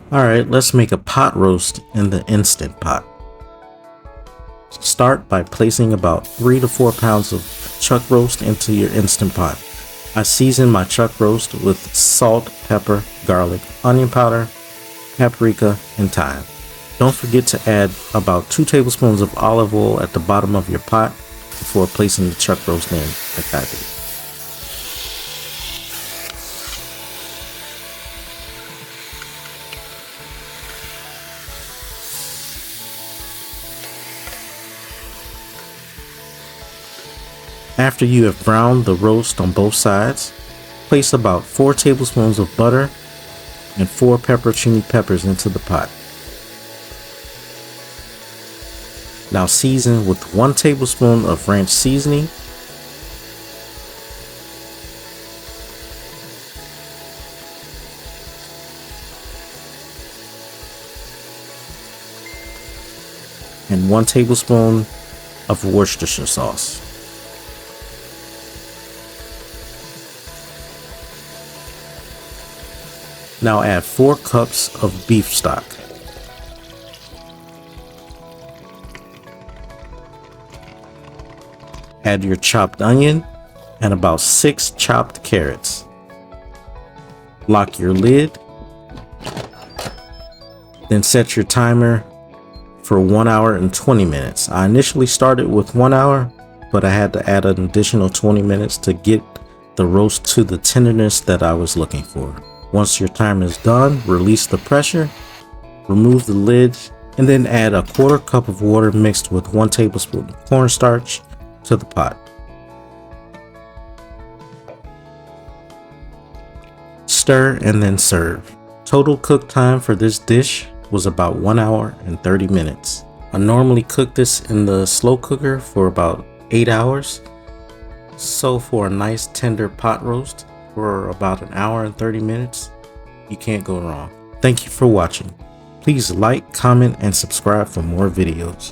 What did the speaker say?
Alright, let's make a pot roast in the Instant Pot. Start by placing about 3 to 4 pounds of chuck roast into your Instant Pot. I season my chuck roast with salt, pepper, garlic, onion powder, paprika, and thyme. Don't forget to add about 2 tablespoons of olive oil at the bottom of your pot before placing the chuck roast in like I did. After you have browned the roast on both sides, place about 4 tablespoons of butter and 4 pepperoncini peppers into the pot. Now season with 1 tablespoon of ranch seasoning, and 1 tablespoon of Worcestershire sauce. Now add 4 cups of beef stock. Add your chopped onion and about 6 chopped carrots. Lock your lid. Then set your timer for 1 hour and 20 minutes. I initially started with 1 hour, but I had to add an additional 20 minutes to get the roast to the tenderness that I was looking for. Once your timer is done, release the pressure, remove the lid, and then add a 1/4 cup of water mixed with 1 tablespoon of cornstarch to the pot. Stir and then serve. Total cook time for this dish was about 1 hour and 30 minutes. I normally cook this in the slow cooker for about 8 hours. So for a nice tender pot roast for about 1 hour and 30 minutes, you can't go wrong. Thank you for watching. Please like, comment, and subscribe for more videos.